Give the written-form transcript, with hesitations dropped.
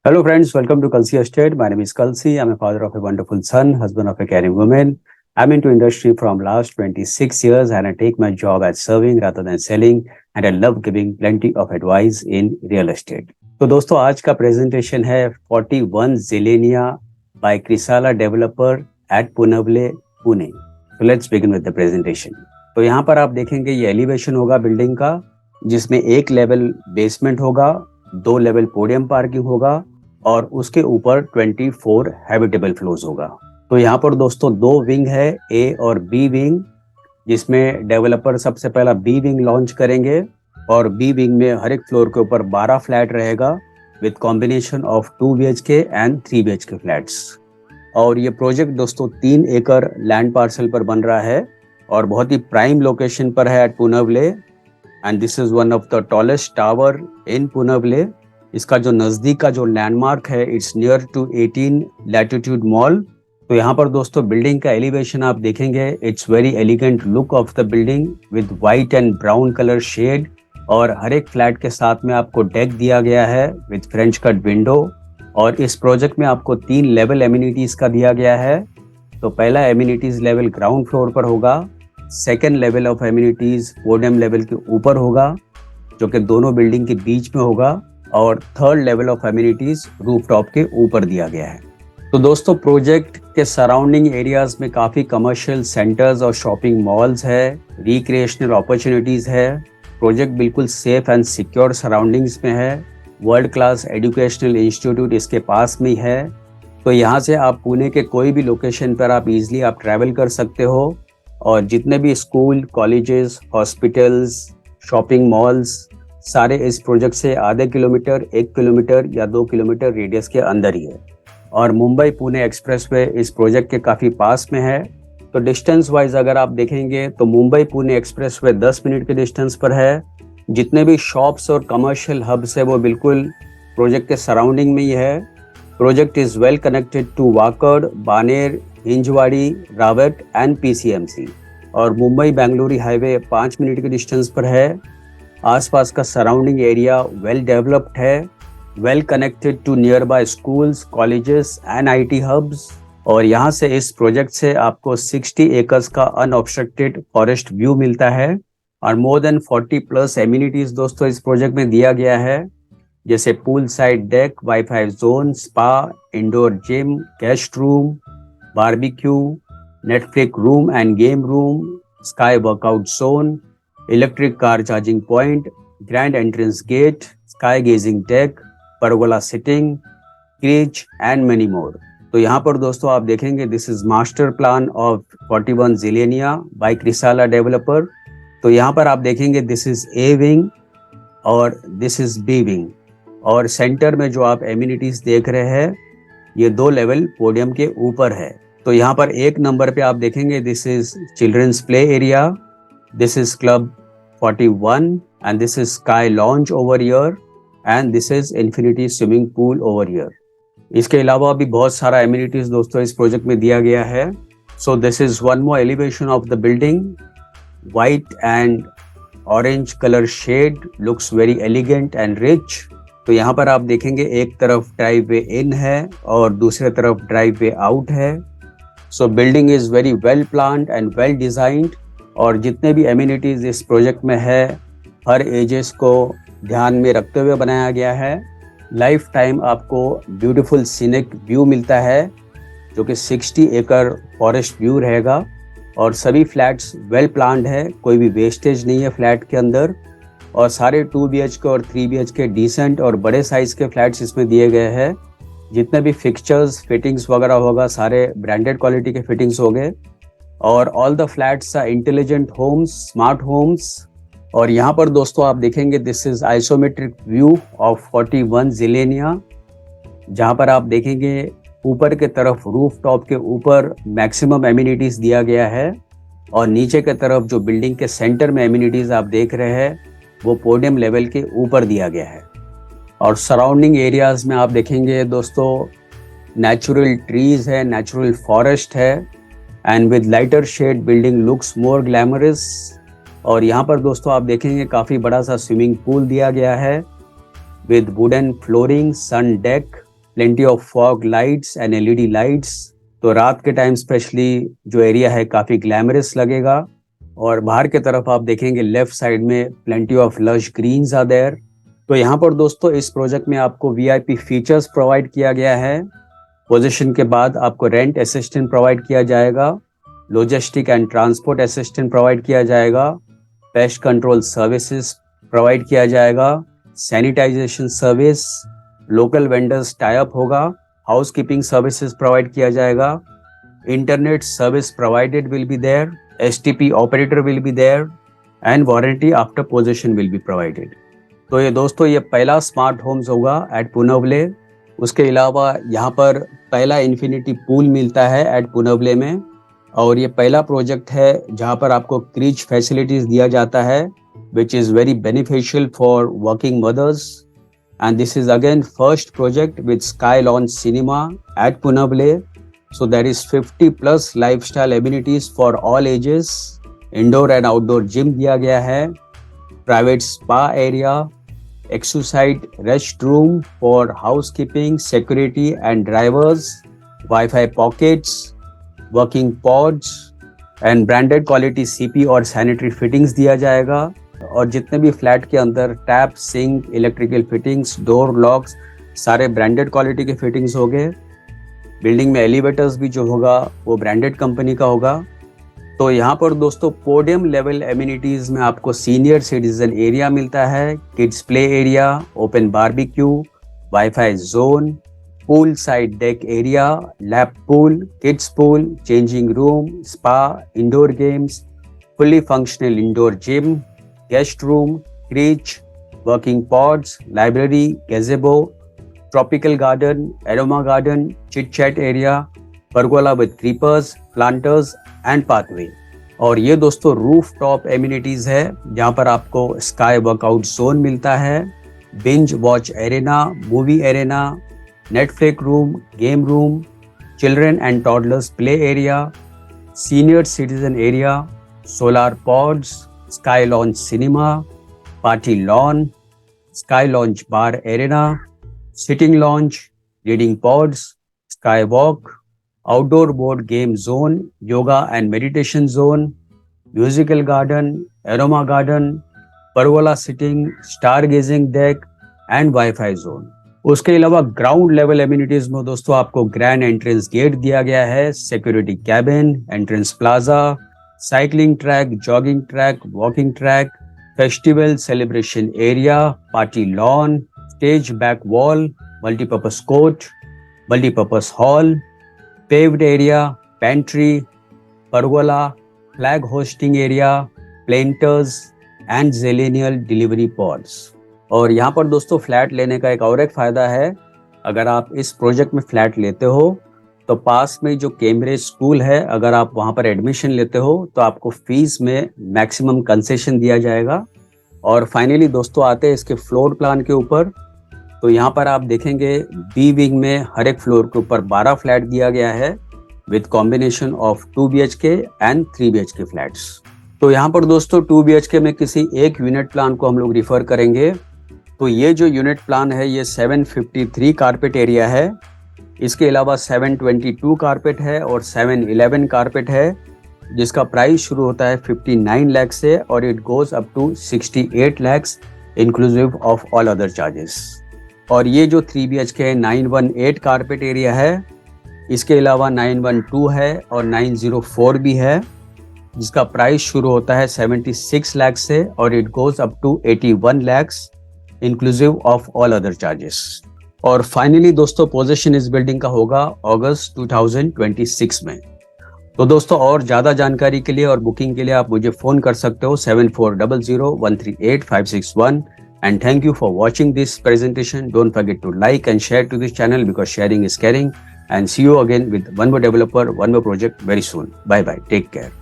Hello, friends. Welcome to Kalsi Estate. My name is Kalsi. I'm a father of a wonderful son, husband of a caring woman. I'm into industry from last 26 years, and I take my job as serving rather than selling. And I love giving plenty of advice in real estate. तो दोस्तों आज का presentation है 41 Zillenia by Krisala Developer at Punavle, Pune. So let's begin with the presentation. तो यहाँ पर आप देखेंगे ये एलिवेशन होगा बिल्डिंग का, जिसमें एक लेवल बेसमेंट होगा, 2 लेवल पोडियम पार्किंग होगा और उसके ऊपर 24 हैबिटेबल फ्लोर्स होगा। तो यहाँ पर दोस्तों 2 विंग है, ए और बी विंग, जिसमें डेवलपर सबसे पहला बी विंग लॉन्च करेंगे और बी विंग में हर एक फ्लोर के ऊपर 12 फ्लैट रहेगा with combination of 2 BHK and 3 BHK flats. और ये प्रोजेक्ट दोस्तों 3 एकड़ लैंड पार्सल पर बन रहा है और बहुत ही प्राइम लोकेशन पर है at Punawale, and this is one of the tallest tower in Punawale. इसका जो नजदीक का जो लैंडमार्क है, it's near to 18 latitude mall. तो यहाँ पर दोस्तों बिल्डिंग का एलिवेशन आप देखेंगे, it's very elegant look of the building with white and brown colour shade, और हर एक फ्लैट के साथ में आपको डेक दिया गया है विद फ्रेंच कट विंडो। और इस प्रोजेक्ट में आपको 3 लेवल एमिनिटीज का दिया गया है। तो पहला एमिनिटीज लेवल ग्राउंड फ्लोर पर होगा, second level of amenities podium level के ऊपर होगा जो कि दोनों बिल्डिंग के बीच में होगा, और third level of amenities rooftop के ऊपर दिया गया है। तो दोस्तों प्रोजेक्ट के सराउंडिंग एरियाज में काफ़ी कमर्शियल सेंटर्स और शॉपिंग मॉल्स है, रिक्रिएशनल अपॉर्चुनिटीज़ है। प्रोजेक्ट बिल्कुल सेफ एंड सिक्योर सराउंडिंग्स में है। वर्ल्ड क्लास एजुकेशनल इंस्टीट्यूट इसके पास में ही है। तो यहाँ से आप पुणे के कोई भी लोकेशन पर आप इजीली आप ट्रैवल कर सकते हो, और जितने भी school, colleges, hospitals, shopping malls सारे इस प्रोजेक्ट से आधे किलोमीटर, 1 किलोमीटर या 2 किलोमीटर रेडियस के अंदर ही है। और मुंबई पुणे एक्सप्रेसवे इस प्रोजेक्ट के काफ़ी पास में है। तो डिस्टेंस वाइज अगर आप देखेंगे तो मुंबई पुणे एक्सप्रेसवे 10 मिनट के डिस्टेंस पर है। जितने भी शॉप्स और कमर्शियल हब्स है वो बिल्कुल प्रोजेक्ट के सराउंडिंग में ही है। Project is well connected to Wakad, Baner, Hinjewadi, Rawet and PCMC, और मुंबई बेंगलुरु हाईवे 5 मिनट के डिस्टेंस पर है। आसपास का सराउंडिंग एरिया वेल डेवलप्ड है, well connected to nearby schools, colleges and IT hubs. और यहाँ से इस प्रोजेक्ट से आपको 60 एकर्स का अनऑब्स्ट्रक्टेड फॉरेस्ट व्यू मिलता है, और मोर देन 40+ एमिनिटीज दोस्तों इस प्रोजेक्ट में दिया गया है, जैसे pool side deck, wifi zone, spa, indoor gym, guest room, barbecue, Netflix room and game room, sky workout zone, electric car charging point, grand entrance gate, sky gazing deck, pergola sitting, creche and many more. तो यहाँ पर दोस्तों आप देखेंगे this is master plan of 41 Zillenia by Krisala developer. तो यहाँ पर आप देखेंगे दिस इज ए विंग और दिस इज बी विंग, और सेंटर में जो आप एमिनिटीज देख रहे हैं ये 2 लेवल पोडियम के ऊपर है। तो यहाँ पर 1 नंबर पे आप देखेंगे this is children's play area, this is Club 41 and this is Sky Lounge over here and this is Infinity Swimming Pool over here. इसके अलावा भी बहुत सारा amenities दोस्तों इस प्रोजेक्ट में दिया गया है। So this is one more elevation of the building. White and orange color shade looks very elegant and rich. तो यहाँ पर आप देखेंगे एक तरफ ड्राइव वे इन है और दूसरे तरफ ड्राइव वे आउट है। So building is very well planned and well designed, और जितने भी एमिनिटीज इस प्रोजेक्ट में है हर एजेस को ध्यान में रखते हुए बनाया गया है। लाइफ टाइम आपको ब्यूटीफुल सीनिक व्यू मिलता है जो कि 60 एकड़ फॉरेस्ट व्यू रहेगा, और सभी फ्लैट्स वेल प्लान्ड है, कोई भी वेस्टेज नहीं है फ्लैट के अंदर, और सारे 2 BHK और 3 BHK डिसेंट और बड़े साइज के फ्लैट्स इसमें दिए गए हैं। जितने भी फिक्सचर्स, फिटिंग्स वगैरह होगा सारे ब्रांडेड क्वालिटी के फिटिंग्स हो गए, और all the flats are intelligent homes, smart homes. और यहाँ पर दोस्तों आप देखेंगे this is isometric view of 41 Zillenia, जहाँ पर आप देखेंगे ऊपर के तरफ रूफ टॉप के ऊपर मैक्सिमम एमिनिटीज दिया गया है, और नीचे के तरफ जो बिल्डिंग के सेंटर में एमिनिटीज आप देख रहे हैं वो पोडियम लेवल के ऊपर दिया गया है। और सराउंडिंग एरियाज में आप देखेंगे दोस्तों नेचुरल ट्रीज है, नेचुरल फॉरेस्ट है, and with lighter shade building looks more glamorous. और यहाँ पर दोस्तों आप देखेंगे काफ़ी बड़ा सा स्विमिंग पूल दिया गया है with wooden flooring, sun deck, plenty of fog lights and LED lights. तो रात के टाइम स्पेशली जो एरिया है काफी ग्लैमरस लगेगा। और बाहर की तरफ आप देखेंगे लेफ्ट साइड में plenty of lush greens are there। तो यहाँ पर दोस्तों इस प्रोजेक्ट में आपको VIP फीचर्स प्रोवाइड किया गया है। पोजीशन के बाद आपको रेंट असिस्टेंट प्रोवाइड किया जाएगा, logistic and transport assistant provide किया जाएगा, पेस्ट कंट्रोल सर्विसेज प्रोवाइड किया जाएगा, sanitization service, local vendors tie up होगा, हाउसकीपिंग सर्विसेज प्रोवाइड किया जाएगा, internet service provided will be there, STP operator will be there and warranty after possession will be provided. तो ये दोस्तों ये पहला स्मार्ट होम्स होगा एट पुनवले। उसके अलावा यहाँ पर पहला इन्फिनिटी पूल मिलता है एट पुनवले में, और ये पहला प्रोजेक्ट है जहाँ पर आपको क्रीच फैसिलिटीज दिया जाता है which is very beneficial for working mothers, and this is again first project with Sky Launch Cinema at Punawale. So there is 50 plus lifestyle amenities for all ages, indoor and outdoor gym दिया गया है, private spa area, exercise restroom for housekeeping, security and drivers, Wi-Fi pockets, working pods and branded quality CP और sanitary fittings दिया जाएगा। और जितने भी flat के अंदर tap, sink, electrical fittings, door locks सारे ब्रांडेड क्वालिटी के फिटिंग्स हो गए। बिल्डिंग में एलिवेटर्स भी जो होगा वो ब्रांडेड कंपनी का होगा। तो यहाँ पर दोस्तों पोडियम लेवल एमिनिटीज में आपको सीनियर सिटीजन एरिया मिलता है, kids play area, open barbecue, wifi zone, pool side deck area, lap pool, kids pool, changing room, spa, indoor games, fully functional indoor gym, guest room, crèche, working pods, library, gazebo, tropical garden, aroma garden, chit chat area, pergola with creepers, planters and pathway. और ये दोस्तों roof top amenities है जहाँ पर आपको sky workout zone मिलता है, binge watch arena, movie arena, Netflix room, game room, children and toddlers play area, senior citizen area, solar pods, sky lounge cinema, party lawn, sky lounge bar arena, sitting lounge, reading pods, sky walk, outdoor board game zone, yoga and meditation zone, musical garden, aroma garden, pergola sitting, star gazing deck and WiFi zone. उसके अलावा ground level amenities में दोस्तों आपको grand entrance gate दिया गया है, security cabin, entrance plaza, cycling track, jogging track, walking track, festival celebration area, party lawn, stage back wall, multipurpose court, multipurpose hall, paved area, pantry, pergola, flag hosting area, planters and Zillenia delivery pods. और यहाँ पर दोस्तों flat लेने का एक फायदा है, अगर आप इस प्रोजेक्ट में फ्लैट लेते हो तो पास में जो कैम्ब्रिज स्कूल है, अगर आप वहाँ पर एडमिशन लेते हो तो आपको फीस में मैक्सिमम कंसेशन दिया जाएगा। और फाइनली दोस्तों आते हैं इसके फ्लोर प्लान के ऊपर। तो यहाँ पर आप देखेंगे बी विंग में हर एक फ्लोर के ऊपर 12 फ्लैट दिया गया है with combination of 2 BHK and 3 BHK flats. तो यहाँ पर दोस्तों 2 BHK में किसी एक यूनिट प्लान को हम लोग रिफर करेंगे। तो ये जो यूनिट प्लान है ये 753 कारपेट एरिया है, इसके अलावा 722 कारपेट है और 711 कारपेट है, जिसका प्राइस शुरू होता है 59 लाख से और it goes up to 68 lakh inclusive of all other charges. और ये जो 3 BHK है 918 कारपेट एरिया है, इसके अलावा 912 है और 904 भी है, जिसका प्राइस शुरू होता है 76 लाख से और it goes up to 81 lakh inclusive of all other charges. और फाइनली दोस्तों पोजीशन इस बिल्डिंग का होगा अगस्त 2026 में। तो दोस्तों और ज़्यादा जानकारी के लिए और बुकिंग के लिए आप मुझे फ़ोन कर सकते हो 7400138561। And thank you for watching this presentation. Don't forget to like and share to this channel because sharing is caring. And see you again with one more developer, one more project very soon. Bye bye. Take care.